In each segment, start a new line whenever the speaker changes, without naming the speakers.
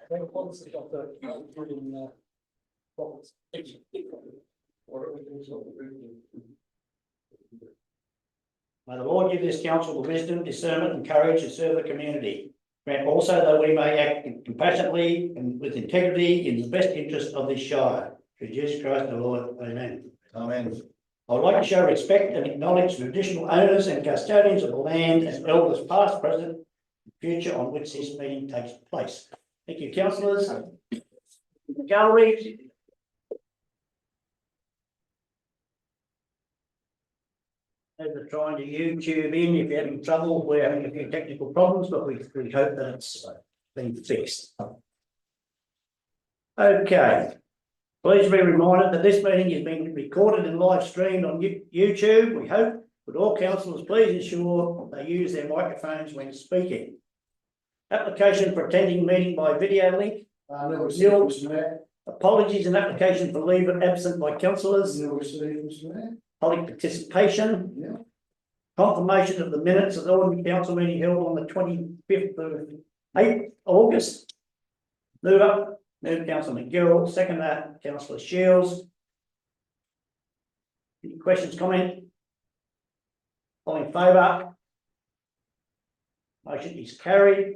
May the Lord give this council the wisdom, discernment, and courage to serve the community. Grant also that we may act compassionately and with integrity in the best interest of this shire. Through Jesus Christ the Lord. Amen.
Amen.
I would like to show respect and acknowledge traditional owners and custodians of the land and elders past, present, and future on which this meeting takes place. Thank you, councillors. The gallery. As we're trying to YouTube in, if you're having trouble, we're having a few technical problems, but we hope that it's been fixed. Okay. Please be reminded that this meeting is being recorded and live streamed on YouTube. We hope, but all councillors please ensure they use their microphones when speaking. Application for attending meeting by video link. Nil. Apologies and application for leave of absent by councillors. Public participation.
Yeah.
Confirmation of the minutes of the ordinary council meeting held on the 25th of August. Move up. Move Councillor McGill. Second that, Councillor Shields. Any questions, comment? All in favour? Motion is carried.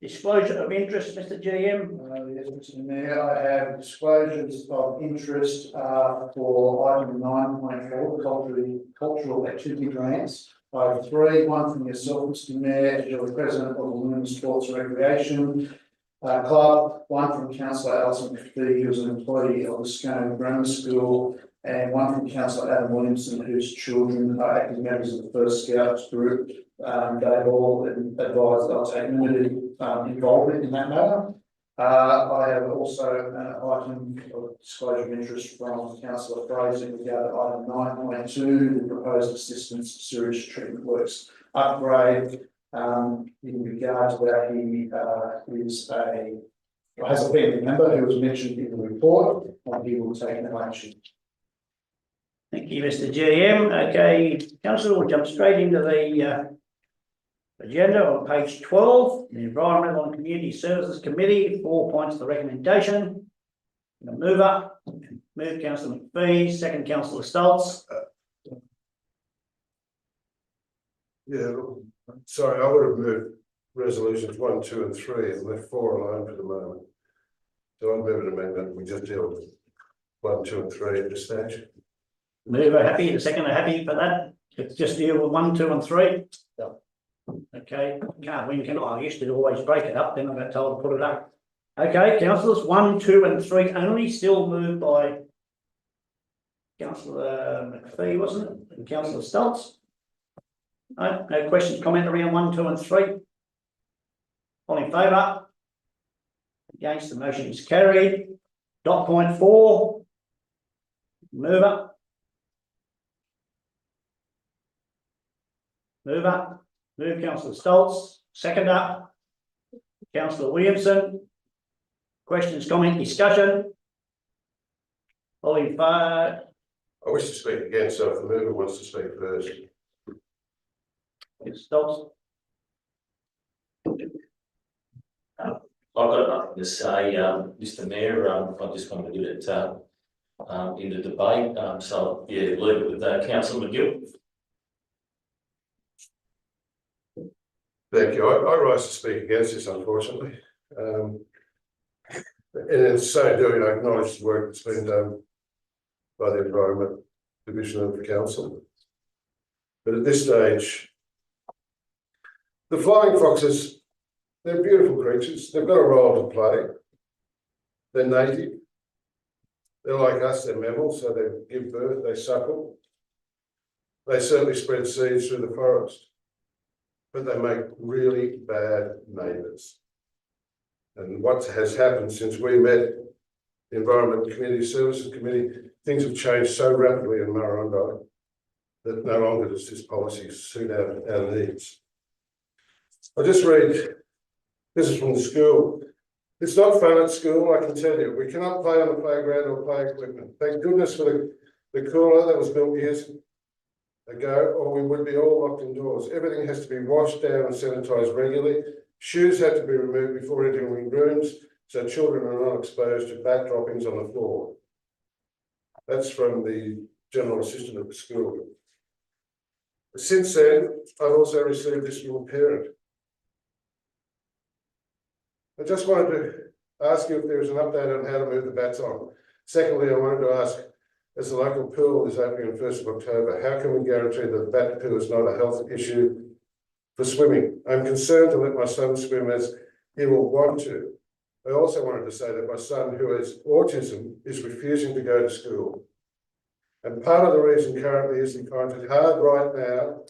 Disclosure of interest, Mr. GM.
Yes, Mr. Mayor, I have disclosures of interest for item 9.4, cultural activity grants. I have three, one from yourself, Mr. Mayor, you're the president of the Women's Sports and Recreation Club, one from Councillor Alison McPhee, who's an employee of the Scone Grammar School, and one from Councillor Adam Williamson, whose children are active members of the First Scouts group. They've all advised they'll take limited involvement in that matter. I have also an item of disclosure of interest from Councillor Fraser in regard to item 9.2, the proposed assistance to sewage treatment works upgrade. In regard to that, he has a family member who was mentioned in the report, and he will take no action.
Thank you, Mr. GM. Okay, councillor, we'll jump straight into the agenda on page 12, the Environmental and Community Services Committee, 4 points to recommendation. Move up, move Councillor McPhee, second Councillor Stoltz.
Yeah, sorry, I would have moved resolutions 1, 2, and 3 and left 4 alone for the moment. So I'd move an amendment. We just deal with 1, 2, and 3 at this stage.
Mover happy, the second are happy for that. Let's just deal with 1, 2, and 3.
Yeah.
Okay, can't win, can I used to always break it up, then I got told to put it up. Okay, councillors 1, 2, and 3 only, still moved by Councillor McPhee, wasn't it? And Councillor Stoltz. No questions, comment around 1, 2, and 3. All in favour? Against, the motion is carried. Dot point 4. Move up. Move up. Move Councillor Stoltz. Second up. Councillor Williamson. Questions, comment, discussion. All in favour?
I wish to speak again, so if the mover wants to speak first.
Stoltz.
I've got nothing to say, Mr. Mayor. I just wanted to get it in the debate. So yeah, leave it with Councillor McGill.
Thank you. I rise to speak against this, unfortunately. And in so doing, I acknowledge the work that's been done by the Environment Division of the Council. But at this stage, the flying foxes, they're beautiful creatures. They've got a role to play. They're native. They're like us, they're mammals, so they give birth, they suckle. They certainly spread seeds through the forest, but they make really bad neighbours. And what has happened since we met the Environment and Community Services Committee, things have changed so rapidly in Murrurundi that no longer does this policy suit our needs. I'll just read, this is from the school. It's not fun at school, I can tell you. We cannot play on the playground or play equipment. Thank goodness for the cooler that was built years ago, or we would be all locked indoors. Everything has to be washed down and sanitised regularly. Shoes had to be removed before entering rooms, so children are not exposed to bat droppings on the floor. That's from the general assistant of the school. Since then, I've also received this from a parent. I just wanted to ask you if there is an update on how to move the bats on. Secondly, I wanted to ask, as the local pool is opening on 1st of October, how can we guarantee that the bat pool is not a health issue for swimming? I'm concerned to let my son swim as he will want to. I also wanted to say that my son, who has autism, is refusing to go to school. And part of the reason currently is he finds it hard right now,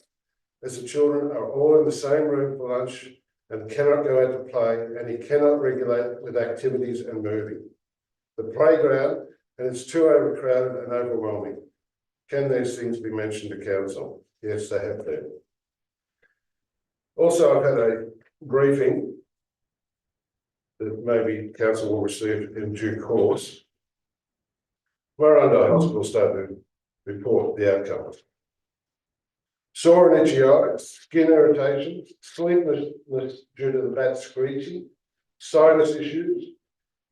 as the children are all in the same room for lunch and cannot go out to play, and he cannot regulate with activities and moving. The playground, and it's too overcrowded and overwhelming. Can these things be mentioned to council? Yes, they have been. Also, I've had a briefing that maybe council will receive in due course. Marundo Hospital started to report the outcomes. Sore and itchy eyes, skin irritation, sleeplessness due to the bat screeching, sinus issues,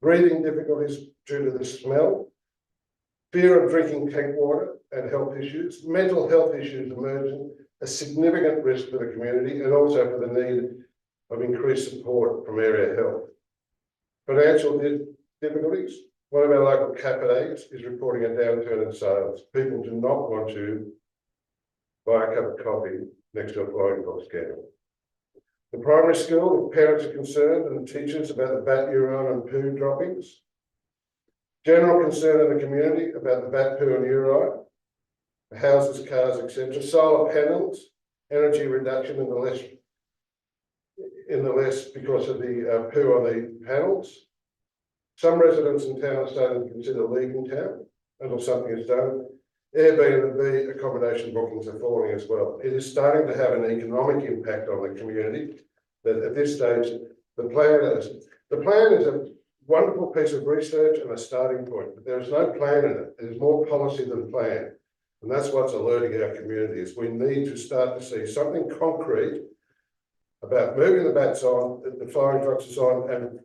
breathing difficulties due to the smell, fear of drinking tank water and health issues, mental health issues emerging, a significant risk for the community and also for the need of increased support from area health. Financial difficulties. One of our local cafes is reporting a downturn in sales. People do not want to buy a cup of coffee next to a flying fox candle. The primary school, if parents are concerned and the teachers about the bat urine and poo droppings. General concern in the community about the bat poo and urine, houses, cars, etc. Solar panels, energy reduction in the less because of the poo on the panels. Some residents in town are starting to consider leaving town until something is done. Airbnb accommodation bookings are falling as well. It is starting to have an economic impact on the community that at this stage, the plan is a wonderful piece of research and a starting point, but there is no plan in it. It is more policy than plan. And that's what's alerting our community is we need to start to see something concrete about moving the bats on, the flying foxes on, and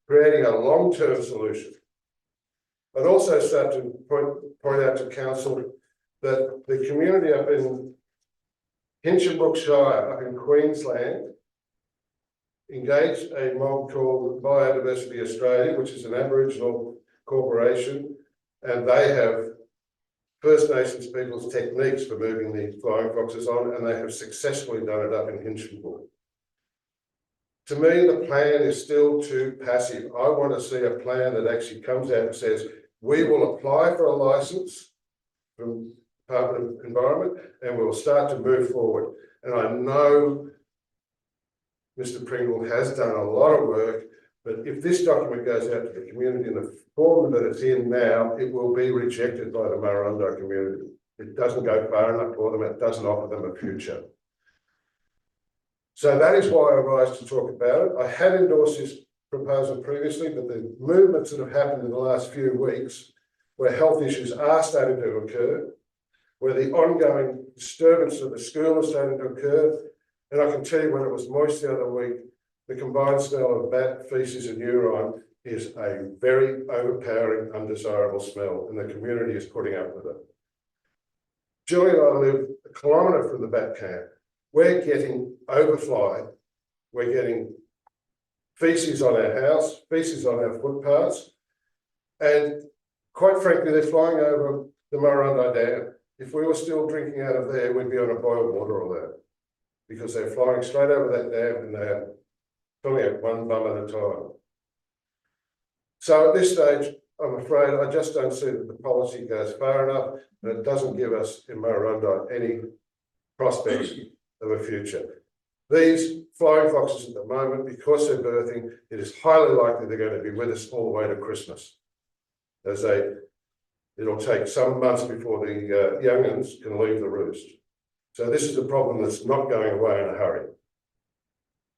creating a long-term solution. I'd also start to point out to council that the community up in Hinchinbrook Shire, up in Queensland, engaged a mob called Biodiversity Australia, which is an Aboriginal corporation, and they have First Nations people's techniques for moving the flying foxes on, and they have successfully done it up in Hinchinbrook. To me, the plan is still too passive. I want to see a plan that actually comes out and says, we will apply for a license from Department of Environment and we'll start to move forward. And I know Mr. Pringle has done a lot of work, but if this document goes out to the community in the form that it's in now, it will be rejected by the Marundo community. It doesn't go far enough for them. It doesn't offer them a future. So that is why I rise to talk about it. I had endorsed this proposal previously, but the movements that have happened in the last few weeks, where health issues are starting to occur, where the ongoing disturbance of the school is starting to occur, and I can tell you when it was moist the other week, the combined smell of bat, feces and urine is a very overpowering, undesirable smell, and the community is putting up with it. Julie and I live a kilometre from the bat camp. We're getting overfly, we're getting feces on our house, feces on our footpaths, and quite frankly, they're flying over the Marundo Dam. If we were still drinking out of there, we'd be on a boiled water alert, because they're flying straight over that dam and they're filling up one bum at a time. So at this stage, I'm afraid I just don't see that the policy goes far enough, and it doesn't give us in Marundo any prospects of a future. These flying foxes at the moment, because they're birthing, it is highly likely they're going to be with us all the way to Christmas. It'll take some months before the young'uns can leave the roost. So this is a problem that's not going away in a hurry.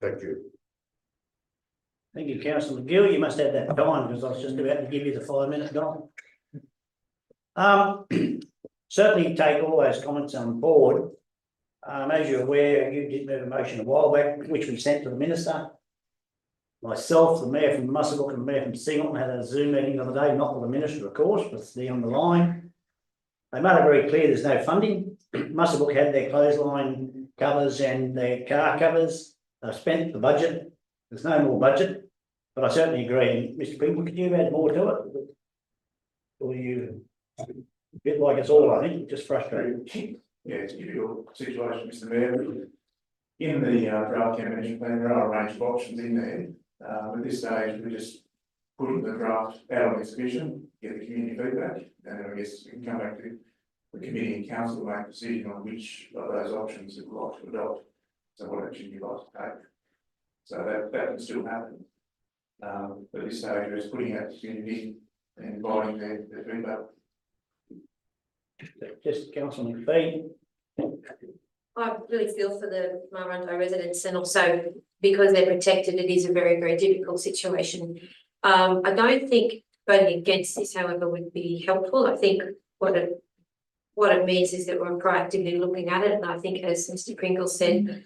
Thank you.
Thank you, Councillor McGill. You must have that time because I was just about to give you the 5-minute time. Certainly take all those comments on board. As you're aware, you did move a motion a while back, which we sent to the Minister. myself, the mayor from Muswellbrook and the mayor from Singleton had a Zoom meeting the other day, not with the minister, of course, but they're on the line. They made it very clear there's no funding. Muswellbrook had their clothesline covers and their car covers. They've spent the budget. There's no more budget. But I certainly agree. Mr. Pringle, could you add more to it? Or you, a bit like us all, I think, just frustrated.
Yeah, it's a difficult situation, Mr. Mayor. In the draft town management plan, there are a range of options in there. At this stage, we're just putting the draft out on exhibition, get the community feedback, and then I guess we can come back to the committee and council to make a decision on which of those options that we'd like to adopt. So what action you'd like to take. So that can still happen. But at this stage, we're just putting out the community and inviting their feedback.
Just Councillor McPhee.
I really feel for the Maroondah residents, and also because they're protected, it is a very, very difficult situation. I don't think voting against this, however, would be helpful. I think what it means is that we're proactively looking at it, and I think, as Mr. Pringle said,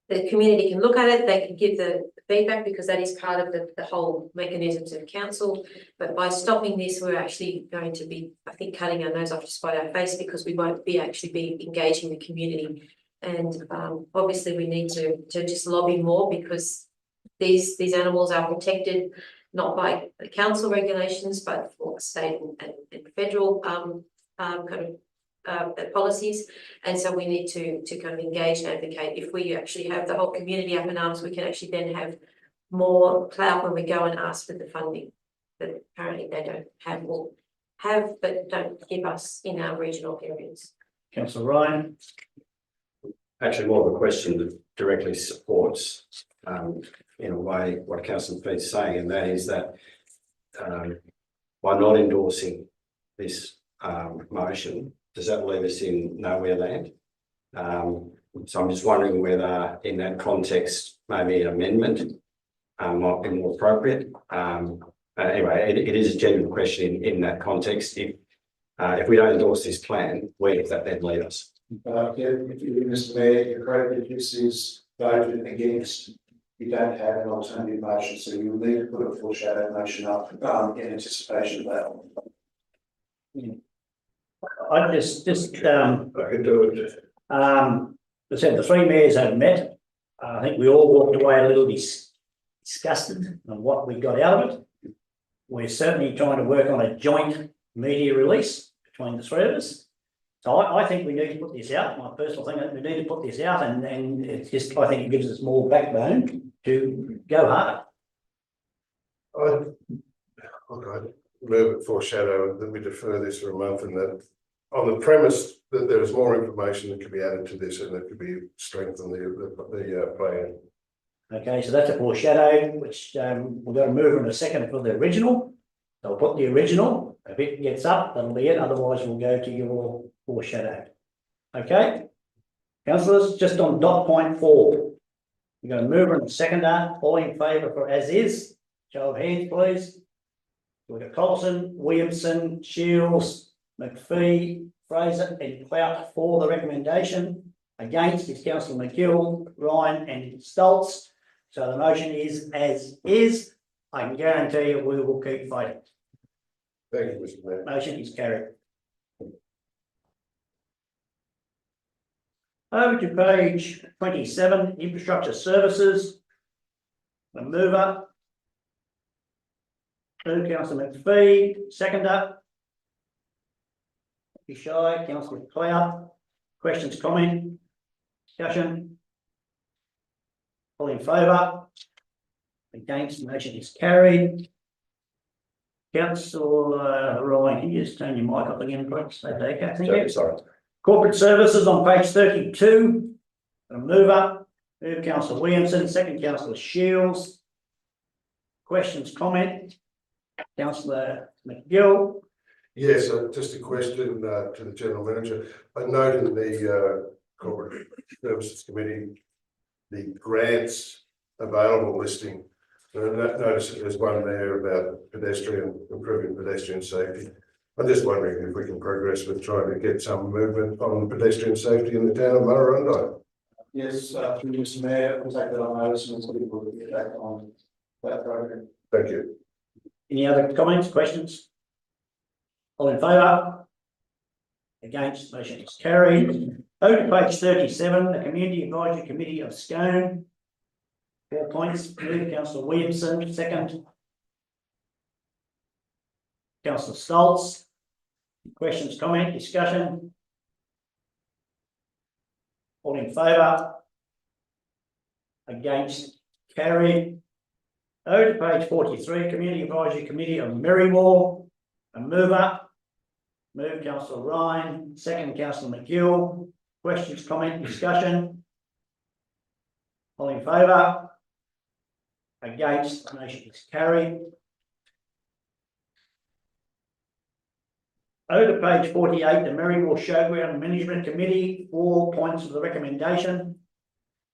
the community can look at it, they can give the feedback, because that is part of the whole mechanisms of council. But by stopping this, we're actually going to be, I think, cutting our nose off to spite our face, because we won't be engaging the community. And obviously we need to just lobby more, because these animals are protected not by the council regulations, but for state and federal policies. And so we need to kind of engage and advocate. If we actually have the whole community up in arms, we can actually then have more clout when we go and ask for the funding that apparently they don't have, or have but don't give us in our regional areas.
Councillor Ryan.
Actually, more of a question that directly supports in a way what Councillor McPhee is saying, and that is that by not endorsing this motion, does that leave us in nowhere land? So I'm just wondering whether in that context, maybe an amendment might be more appropriate. Anyway, it is a genuine question in that context. If we don't endorse this plan, where does that then leave us?
Yeah, if you, Mr. Mayor, you're correct, if this is voted against, you don't have an alternative motion, so you will need to put a foreshadowed motion up in anticipation of that.
I just
I can do it.
as I said, the three mayors have met. I think we all walked away a little disgusted on what we got out of it. We're certainly trying to work on a joint media release between the three of us. So I think we need to put this out. My personal thing, we need to put this out, and it's just, I think it gives us more backbone to go hard.
I'd move it foreshadow that we defer this for a month, and that on the premise that there is more information that could be added to this and that could be strengthened the plan.
Okay, so that's a foreshadow, which we're going to move in a second for the original. So we'll put the original. If it gets up, that'll be it. Otherwise, we'll go to your foreshadow. Okay, councillors, just on dot point 4. We're going to move in a seconder. All in favour for as is. Show of hands, please. We've got Colson, Williamson, Shields, McPhee, Fraser, and Clout for the recommendation. Against is Councillor McGill, Ryan, and Stoltz. So the motion is as is. I can guarantee you we will keep fighting.
Thank you, Mr. Mayor.
Motion is carried. Over to page 27, infrastructure services. The mover. Councillor McPhee, seconder. Be shy, Councillor Clout. Questions, comment, discussion? All in favour? Against, the motion is carried. Councillor Ryan, can you just turn your mic up again, please? Okay, thank you.
Sorry.
Corporate services on page 32. A mover, move Councillor Williamson, second Councillor Shields. Questions, comment? Councillor McGill.
Yes, just a question to the General Manager. I noted in the Corporate Services Committee the grants available listing. And I noticed that there's one there about improving pedestrian safety. I'm just wondering if we can progress with trying to get some movement on pedestrian safety in the town of Murrurundi.
Yes, through Mr. Mayor, we'll take that on notice and we'll get back on that program.
Thank you.
Any other comments, questions? All in favour? Against, motion is carried. Over to page 37, the Community Advisory Committee of Scone. 4 points, move councillor Williamson, second. Councillor Stoltz. Questions, comment, discussion? All in favour? Against, carried. Over to page 43, Community Advisory Committee of Merrymore. A mover. Move councillor Ryan, second councillor McGill. Questions, comment, discussion? All in favour? Against, motion is carried. Over to page 48, the Merrymore Showground Management Committee, 4 points of the recommendation.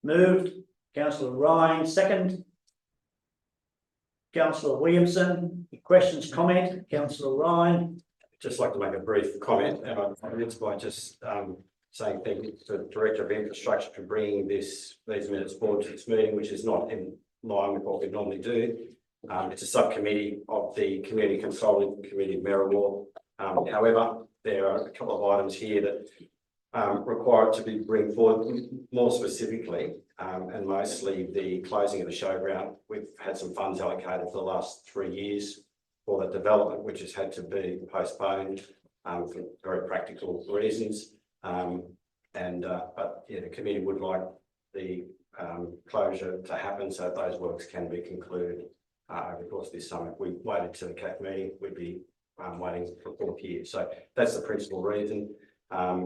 Moved, councillor Ryan, second. Councillor Williamson, questions, comment, councillor Ryan.
Just like to make a brief comment, and I'm by just saying thank you to the Director of Infrastructure for bringing these minutes forward to this meeting, which is not in line with what we normally do. It's a subcommittee of the Community Consulting Committee of Merrymore. However, there are a couple of items here that require it to be bring forward more specifically, and mostly the closing of the showground. We've had some funds allocated for the last 3 years for the development, which has had to be postponed for very practical reasons. But yeah, the committee would like the closure to happen so that those works can be concluded over the course of this summer. If we waited to the CAC meeting, we'd be waiting for 4 years. So that's the principal reason. I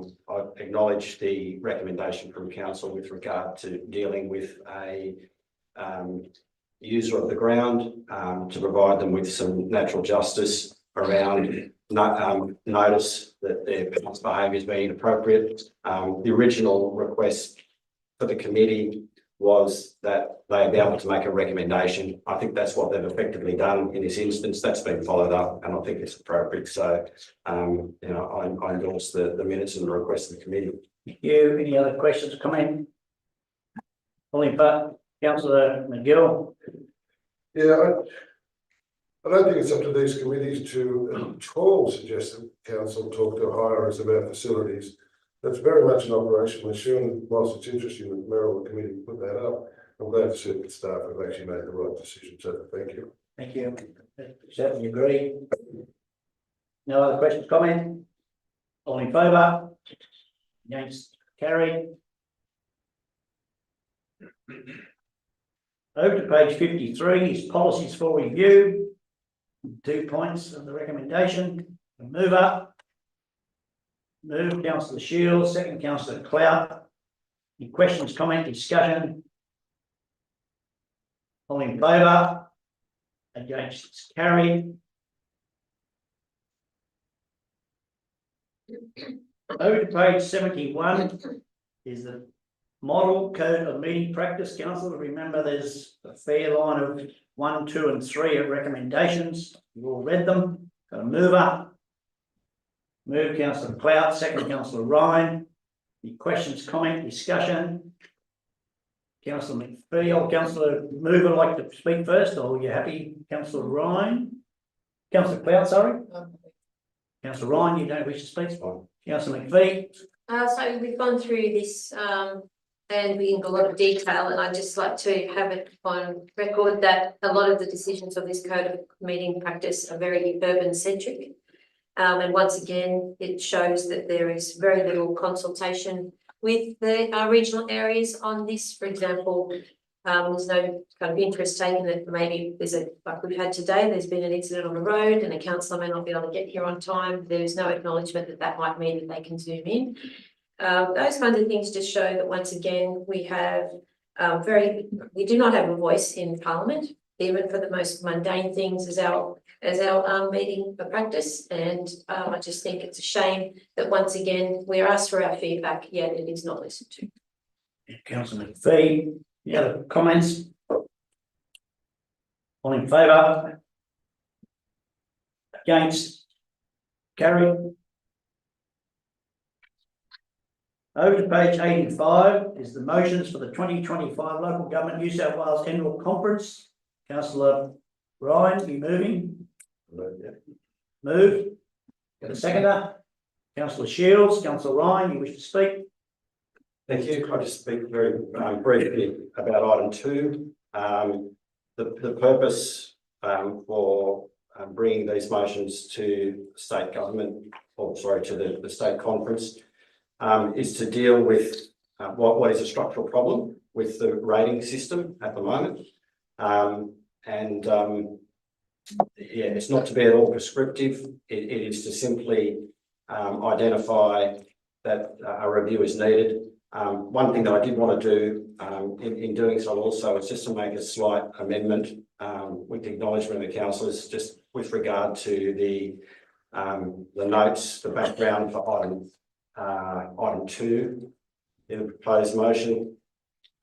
acknowledge the recommendation from council with regard to dealing with a user of the ground to provide them with some natural justice around notice that their past behaviour has been inappropriate. The original request for the committee was that they be able to make a recommendation. I think that's what they've effectively done in this instance. That's been followed up, and I think it's appropriate. So, you know, I endorse the minutes and the request of the committee.
Thank you. Any other questions or comment? All in favour, councillor McGill.
Yeah, I don't think it's up to these committees to at all suggest that council talk to hirers about facilities. That's very much an operational issue, and whilst it's interesting that the Merrymore committee put that up, I'm glad to see that staff have actually made the right decision, so thank you.
Thank you. Certainly agree. No other questions, comment? All in favour? Against, carried. Over to page 53 is policies for review. 2 points of the recommendation. Mover. Move councillor Shields, second councillor Clout. Any questions, comment, discussion? All in favour? Against, it's carried. Over to page 71 is the model code of meeting practice. Council, remember there's a fair line of 1, 2 and 3 of recommendations. You've all read them. Got a mover. Move councillor Clout, second councillor Ryan. Any questions, comment, discussion? Councillor McPhee or councillor Mover like to speak first, or are you happy, councillor Ryan? Councillor Clout, sorry. Councillor Ryan, you don't wish to speak? Councillor McPhee.
So we've gone through this and we in a lot of detail, and I'd just like to have it on record that a lot of the decisions of this code of meeting practice are very urban centric. And once again, it shows that there is very little consultation with the regional areas on this. For example, there's no kind of interest taken that maybe there's like we've had today, there's been an incident on the road and a councillor may not be able to get here on time. There's no acknowledgement that that might mean that they can zoom in. Those kinds of things just show that once again, we have we do not have a voice in Parliament, even for the most mundane things as our meeting practice. And I just think it's a shame that once again, we're asked for our feedback, yet it is not listened to.
Councillor McPhee, any other comments? All in favour? Against? Carried. Over to page 85 is the motions for the 2025 Local Government New South Wales Annual Conference. Councillor Ryan, you moving?
Yeah.
Move. Got a seconder? Councillor Shields, Councillor Ryan, you wish to speak?
Thank you. I'll just speak very briefly about item 2. The purpose for bringing these motions to state government, or sorry, to the state conference, is to deal with what is a structural problem with the rating system at the moment. Yeah, it's not to be at all prescriptive. It is to simply identify that a review is needed. One thing that I did want to do in doing so also is just to make a slight amendment with the acknowledgement of the councillors, just with regard to the notes, the background for item 2 in the proposed motion.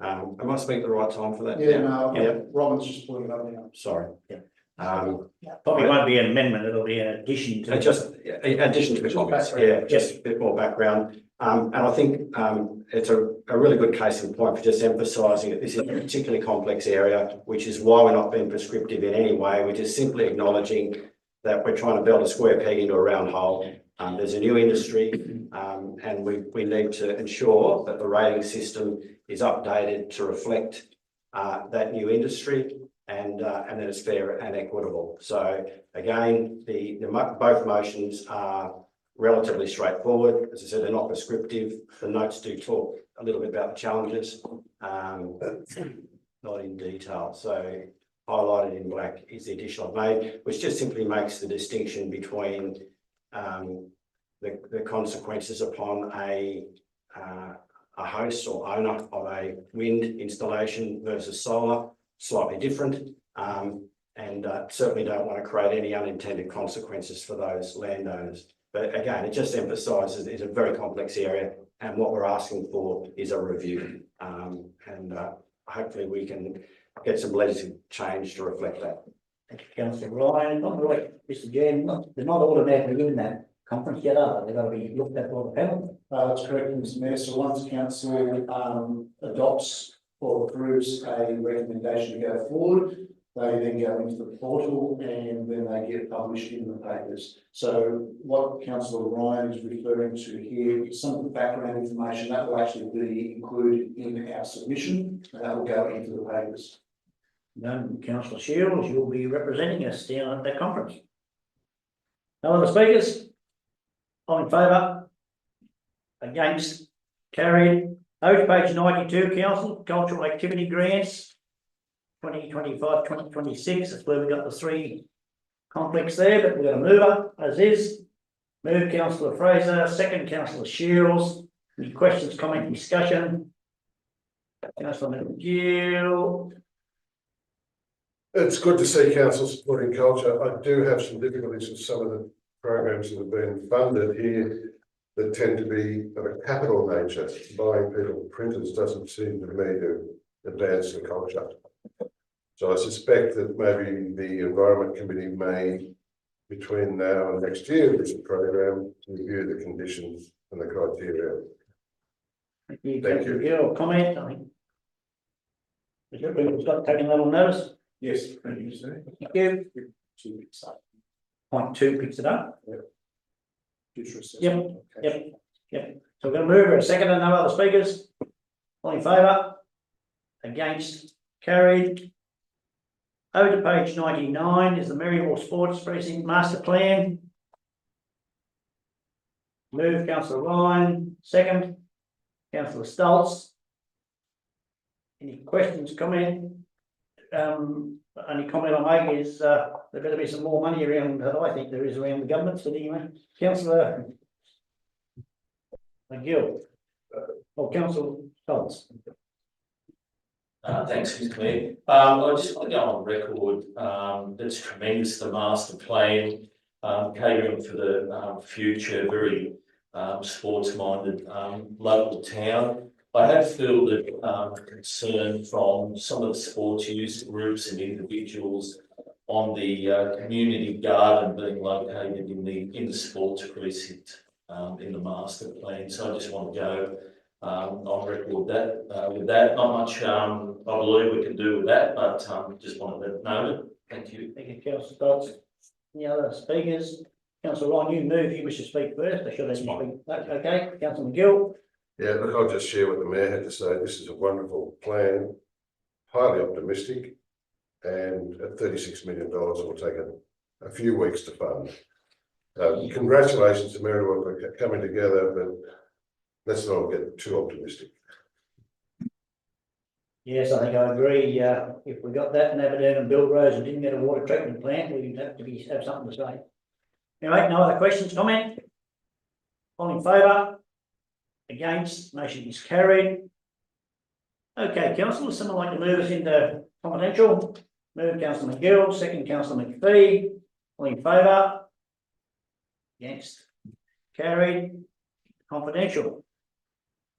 Am I speaking at the right time for that?
Yeah, no,
Yeah.
Robin's just pulling it up now.
Sorry.
Yeah.
Yeah.
Probably won't be an amendment, it'll be an addition to.
Just in addition to the comments, yeah, just a bit more background. And I think it's a really good case in point for just emphasising that this is a particularly complex area, which is why we're not being prescriptive in any way. We're just simply acknowledging that we're trying to build a square peg into a round hole. There's a new industry, and we need to ensure that the rating system is updated to reflect that new industry, and that it's fair and equitable. So again, both motions are relatively straightforward. As I said, they're not prescriptive. The notes do talk a little bit about the challenges, not in detail. So highlighted in black is the addition I've made, which just simply makes the distinction between the consequences upon a host or owner of a wind installation versus solar, slightly different, and certainly don't want to create any unintended consequences for those landowners. But again, it just emphasises it's a very complex area, and what we're asking for is a review, and hopefully we can get some legislative change to reflect that.
Thank you, Councillor Ryan. Not right, Mr. Jan, they're not automatically in that conference yet, are they? They've got to be looked at by the panel.
That's correct, Mr. Mayor. So once council adopts or approves a recommendation to go forward, they then go into the portal and then they get published in the papers. So what Councillor Ryan is referring to here is some of the background information that will actually be included in our submission, and that will go into the papers.
Then Councillor Shields, you'll be representing us down at that conference. No other speakers? All in favour? Against? Carried. Over to page 92, Council, Cultural Activity Grants, 2025-2026, that's where we got the 3 conflicts there, but we've got a mover, as is. Move Councillor Fraser, second Councillor Shields. Any questions, comment, discussion? Councillor McGill.
It's good to see council supporting culture. I do have some difficulties with some of the programs that have been funded here that tend to be of a capital nature. Buying people printers doesn't seem to me to advance the culture. So I suspect that maybe the Environment Committee may, between now and next year, there's a program to review the conditions and the criteria.
Thank you,
Thank
Councillor McGill. Comment, I think. Has everybody got taken that on notice?
Yes, thank you, sir.
Thank you. Point 2 picks it up.
Future assessment.
Yep. So we're going to move for a second and no other speakers. All in favour? Against? Carried. Over to page 99 is the Maryville Sports Precinct Master Plan. Move Councillor Ryan, second. Councillor Stoltz. Any questions, comment? Only comment I make is there better be some more money around that I think there is around the government, but anyway. Councillor McGill. Or Councillor Stoltz.
Thanks, Mr. Mayor. I just want to go on record, it's tremendous, the master plan, catering for the future, very sports-minded local town. I have fielded concern from some of the sports user groups and individuals on the community garden being located in the sports precinct in the master plan. So I just want to go on record that with that. Not much I believe we can do with that, but, just wanted to note it. Thank you.
Thank you, councillor Dodds. Any other speakers? Councillor Ryan, you move, you wish to speak first, I should let you speak. Okay, councillor McGill.
Yeah, look, I'll just share what the mayor had to say. This is a wonderful plan, highly optimistic. And at $36 million, it will take a few weeks to fund. Congratulations to Merriwa for coming together, but let's not get too optimistic.
Yes, I think I agree. If we got that in Aberdeen and Bill Rose and didn't get a water treatment plant, we'd have to have something to say. Anyway, no other questions, comment? All in favour? Against, motion is carried. Okay, councillor, someone like to move us into confidential? Move councillor McGill, second councillor McPhee. All in favour? Against, carried. Confidential.